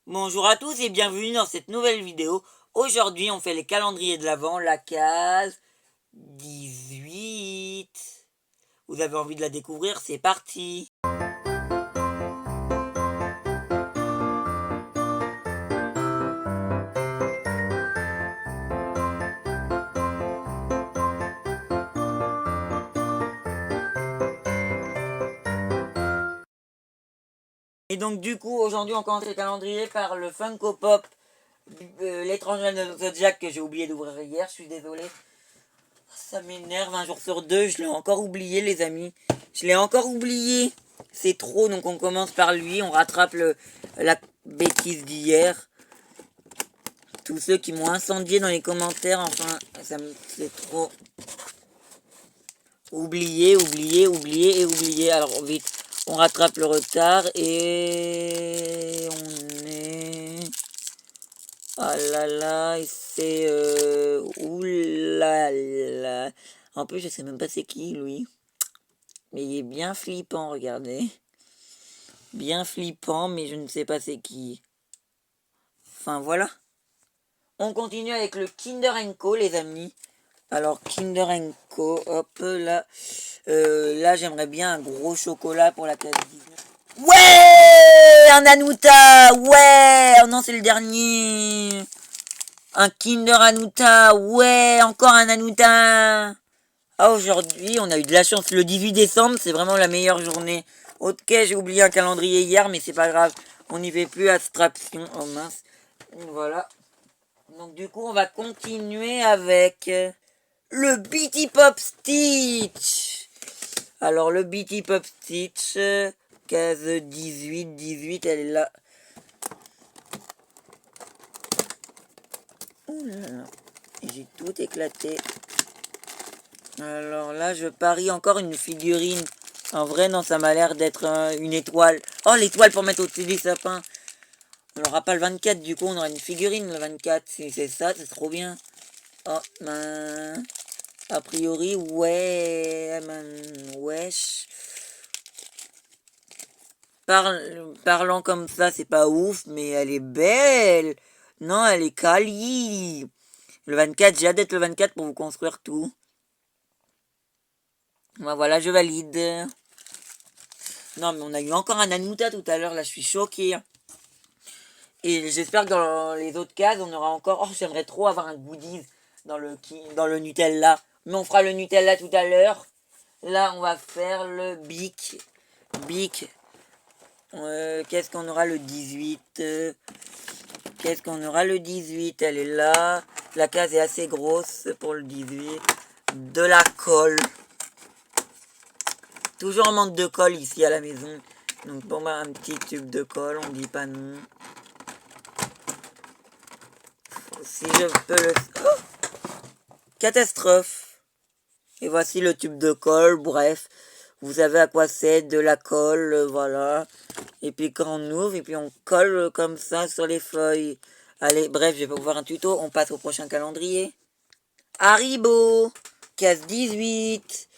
Bonjour à tous et bienvenue dans cette nouvelle vidéo. Aujourd'hui, on fait les calendriers de l'Avent, la case 18. Vous avez envie de la découvrir? C'est parti! Et donc du coup, aujourd'hui, on commence le calendrier par le Funko Pop, l'étrange de Zodiac que j'ai oublié d'ouvrir hier. Je suis désolé. Ça m'énerve, un jour sur deux, je l'ai encore oublié, les amis. Je l'ai encore oublié. C'est trop, donc on commence par lui. On rattrape la bêtise d'hier. Tous ceux qui m'ont incendié dans les commentaires, enfin, c'est trop. Oublier, oublier, oublier et oublier. Alors vite, on rattrape le retard et on est... Ah là là, et c'est... Oulala. En plus, je sais même pas c'est qui, lui. Mais il est bien flippant, regardez. Bien flippant, mais je ne sais pas c'est qui. Enfin, voilà. On continue avec le Kinder Co, les amis. Alors, Kinder Co, hop, là. Là, j'aimerais bien un gros chocolat pour la case 19. Ouais! Un Anuta! Ouais! Oh non, c'est le dernier! Un Kinder Anuta! Ouais! Encore un Anuta! Ah, aujourd'hui, on a eu de la chance. Le 18 décembre, c'est vraiment la meilleure journée. Ok, j'ai oublié un calendrier hier, mais c'est pas grave. On n'y fait plus abstraction. Oh mince. Voilà. Donc du coup, on va continuer avec le Bitty Pop Stitch. Alors le Bitty Pop Stitch, case 18, elle est là. Oh là là, j'ai tout éclaté. Alors là, je parie encore une figurine. En vrai, non, ça m'a l'air d'être une étoile. Oh, l'étoile pour mettre au-dessus des sapins. On n'aura pas le 24, du coup, on aura une figurine le 24. Si c'est ça, c'est trop bien. Oh, ben... A priori, ouais, wesh. Parlant comme ça, c'est pas ouf, mais elle est belle. Non, elle est quali. Le 24, j'ai hâte d'être le 24 pour vous construire tout. Ben voilà, je valide. Non, mais on a eu encore un Anuta tout à l'heure, là, je suis choquée. Et j'espère que dans les autres cases, on aura encore... Oh, j'aimerais trop avoir un goodies dans le Nutella. Mais on fera le Nutella tout à l'heure. Là, on va faire le Bic. Bic. Qu'est-ce qu'on aura le 18 Qu'est-ce qu'on aura le 18? Elle est là. La case est assez grosse pour le 18. De la colle. Toujours en manque de colle ici à la maison. Donc bon, bah, un petit tube de colle, on dit pas non. Si je peux le... Oh, catastrophe. Et voici le tube de colle, bref. Vous savez à quoi c'est, de la colle, voilà. Et puis quand on ouvre, et puis on colle comme ça sur les feuilles. Allez, bref, je vais vous faire un tuto, on passe au prochain calendrier. Haribo, case 18.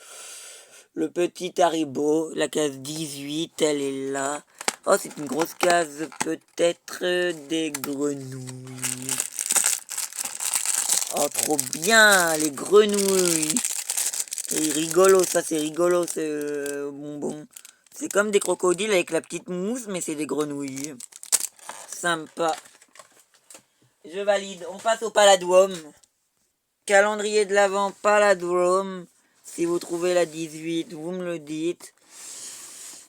Le petit Haribo, la case 18, elle est là. Oh, c'est une grosse case, peut-être des grenouilles. Oh, trop bien, les grenouilles. Et rigolo, ça c'est rigolo ce bonbon. C'est comme des crocodiles avec la petite mousse, mais c'est des grenouilles. Sympa. Je valide. On passe au Paladwom. Calendrier de l'Avent Paladwom. Si vous trouvez la 18, vous me le dites.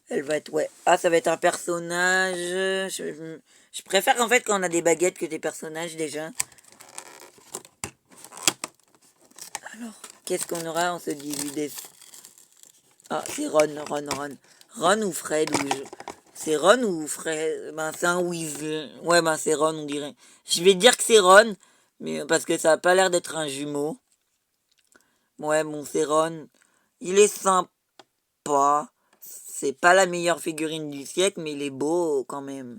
Elle va être, ouais. Ah, ça va être un personnage. Je préfère en fait quand on a des baguettes que des personnages déjà. Alors, qu'est-ce qu'on aura en ce 18 décembre? Ah, c'est Ron. Ron ou Fred ou C'est Ron ou Fred? Ben, c'est un Weasley. Ouais, ben, c'est Ron, on dirait. Je vais dire que c'est Ron, mais parce que ça a pas l'air d'être un jumeau. Ouais, bon, c'est Ron. Il est sympa. C'est pas la meilleure figurine du siècle, mais il est beau quand même.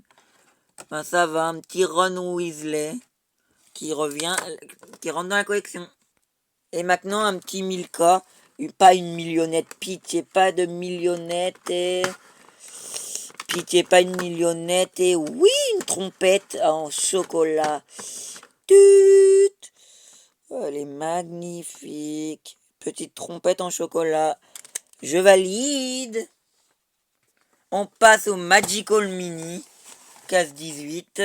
Ben, ça va, un petit Ron Weasley qui revient, qui rentre dans la collection. Et maintenant, un petit Milka. Pas une millionnette, pitié, pas de millionnette et... Pitié, pas une millionnette et... Oui, une trompette en chocolat. Tut. Elle est magnifique. Petite trompette en chocolat. Je valide. On passe au Magical Mini. Case 18.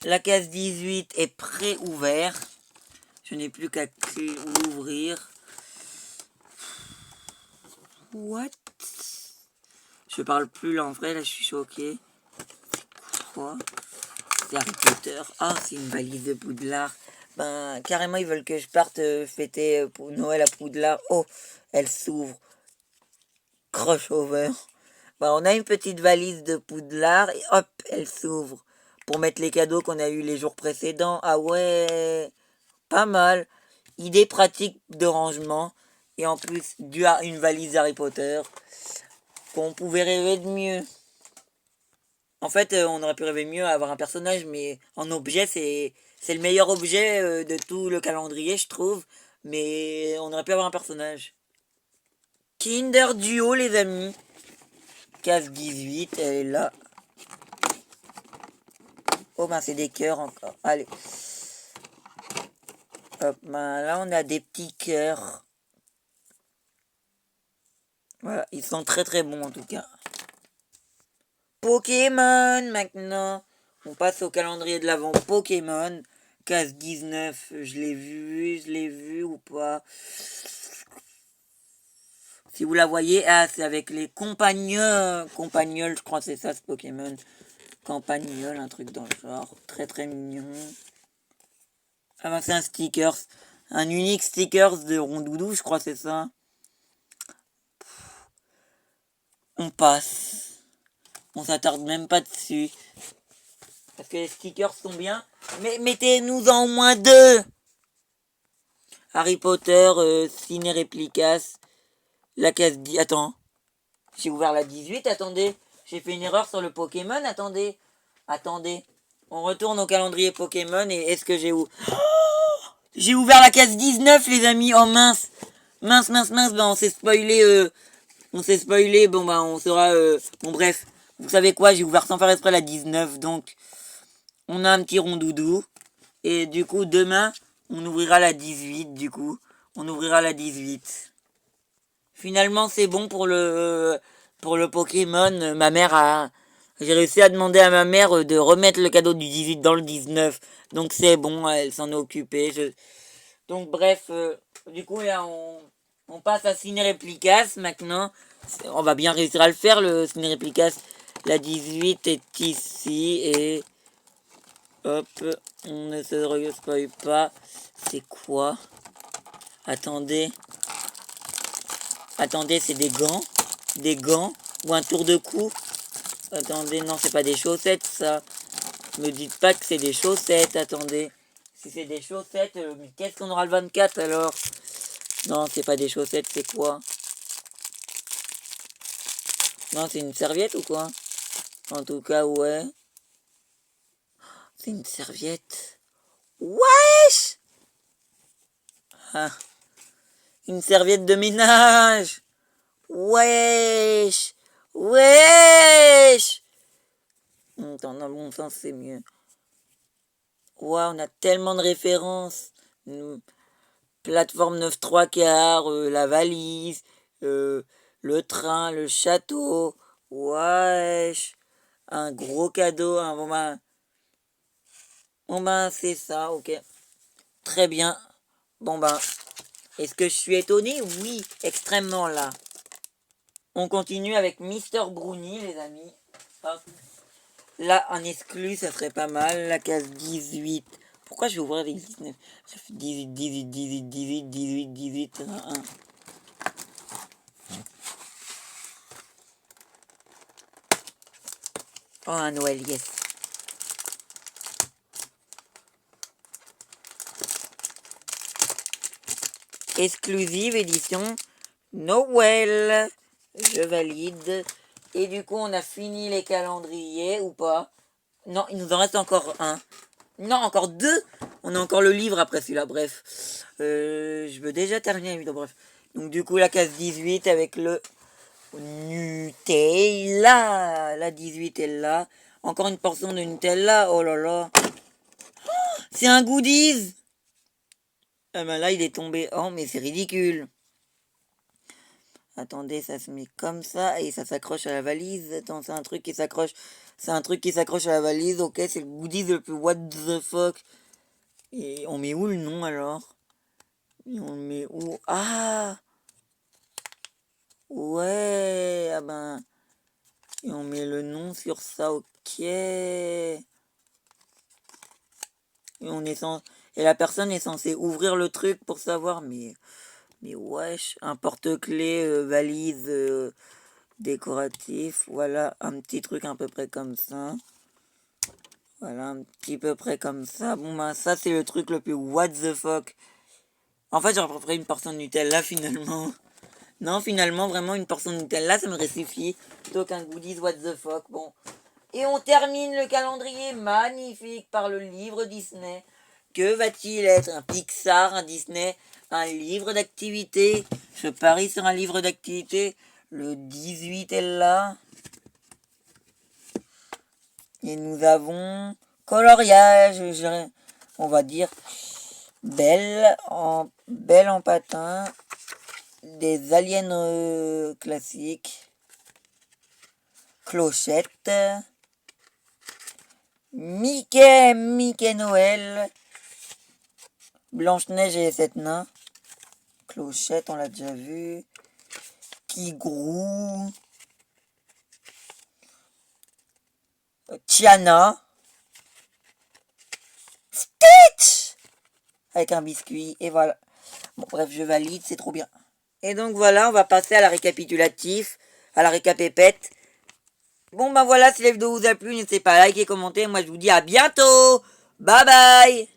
La case 18 est pré-ouvert. Je n'ai plus qu'à l'ouvrir. What? Je parle plus là en vrai, là je suis choqué. Quoi? C'est Harry Potter. Ah, c'est une valise de Poudlard. Ben, carrément, ils veulent que je parte fêter pour Noël à Poudlard. Oh, elle s'ouvre. Crossover. Ben, on a une petite valise de Poudlard et hop, elle s'ouvre. Pour mettre les cadeaux qu'on a eu les jours précédents. Ah ouais, pas mal. Idée pratique de rangement. Et en plus, une valise Harry Potter. Qu'on pouvait rêver de mieux. En fait, on aurait pu rêver mieux à avoir un personnage, mais en objet, c'est le meilleur objet de tout le calendrier, je trouve. Mais on aurait pu avoir un personnage. Kinder Duo, les amis. Case 18, elle est là. Oh ben, c'est des cœurs encore. Allez. Hop, ben là, on a des petits cœurs. Voilà, ils sont très très bons en tout cas. Pokémon maintenant. On passe au calendrier de l'avant Pokémon. Case 19, je l'ai vu ou pas. Si vous la voyez, ah, c'est avec les compagnols, je crois que c'est ça ce Pokémon. Campagnol, un truc dans le genre. Très très mignon. Ah ben c'est un sticker. Un unique sticker de Rondoudou, je crois que c'est ça. On passe. On s'attarde même pas dessus. Parce que les stickers sont bien. Mais mettez-nous-en au moins 2. Harry Potter, Ciné Réplicas. La case 10. Attends. J'ai ouvert la 18. Attendez. J'ai fait une erreur sur le Pokémon. Attendez. On retourne au calendrier Pokémon. Et est-ce que j'ai ouvert... Oh, j'ai ouvert la case 19, les amis. Oh mince. Mince. Ben, on s'est spoilé. Bon, ben, on sera... Bon, bref. Vous savez quoi? J'ai ouvert sans faire exprès la 19. Donc, on a un petit rondoudou. Et du coup, demain, on ouvrira la 18. Du coup, on ouvrira la 18. Finalement, c'est bon pour le Pokémon. J'ai réussi à demander à ma mère de remettre le cadeau du 18 dans le 19. Donc c'est bon, elle s'en est occupée. Donc bref, du coup là on passe à Ciné Réplicas maintenant. On va bien réussir à le faire, le Ciné Réplicas. La 18 est ici et hop, on ne se spoil pas. C'est quoi? Attendez, c'est des gants ou un tour de cou. Attendez, non, c'est pas des chaussettes, ça. Me dites pas que c'est des chaussettes, attendez. Si c'est des chaussettes, mais qu'est-ce qu'on aura le 24 alors? Non, c'est pas des chaussettes, c'est quoi? Non, c'est une serviette ou quoi? En tout cas, ouais. C'est une serviette. Wesh! Ah. Une serviette de ménage! Wesh! Dans le bon sens, c'est mieux. Waouh, on a tellement de références. Plateforme 9 3/4, la valise, le train, le château. Wesh. Un gros cadeau. Bon ben, c'est ça, ok. Très bien. Bon ben, est-ce que je suis étonné? Oui, extrêmement là. On continue avec Mister Brownie, les amis. Hop. Là, en exclu, ça serait pas mal. La case 18. Pourquoi je vais ouvrir les 19? Ça fait 18. 1. Oh, un Noël, yes. Exclusive édition Noël. Je valide. Et du coup, on a fini les calendriers ou pas? Non, il nous en reste encore un. Non, encore 2. On a encore le livre après celui-là, bref. Je veux déjà terminer la vidéo, bref. Donc du coup, la case 18 avec le Nutella. La 18 est là. Encore une portion de Nutella. Oh là là. C'est un goodies. Ah ben là, il est tombé. Oh, mais c'est ridicule. Attendez, ça se met comme ça et ça s'accroche à la valise. Attends, c'est un truc qui s'accroche. C'est un truc qui s'accroche à la valise. Ok, c'est le goodies le plus what the fuck. Et on met où le nom alors? Et on le met où? Ah! Ouais! Ah ben. Et on met le nom sur ça, ok. Et la personne est censée ouvrir le truc pour savoir, mais wesh, un porte-clés, valise, décoratif, voilà, un petit truc à peu près comme ça. Voilà, un petit peu près comme ça. Bon ben ça c'est le truc le plus what the fuck. En fait j'aurais préféré une portion de Nutella finalement. Non, finalement vraiment une portion de Nutella ça me suffit plutôt qu'un goodies what the fuck. Bon. Et on termine le calendrier magnifique par le livre Disney. Que va-t-il être? Un Pixar, un Disney, un livre d'activité? Je parie sur un livre d'activité. Le 18 est là. Et nous avons coloriage, on va dire belle en patin, des aliens classiques, clochette, Mickey Noël, Blanche-Neige et les 7 nains, clochette, on l'a déjà vu, Kigrou, Tiana, Stitch avec un biscuit, et voilà. Bon, bref, je valide, c'est trop bien. Et donc voilà, on va passer à la récapitulatif, à la récapépète. Bon ben voilà, si la vidéo vous a plu, n'hésitez pas à liker, commenter. Moi je vous dis à bientôt. Bye bye.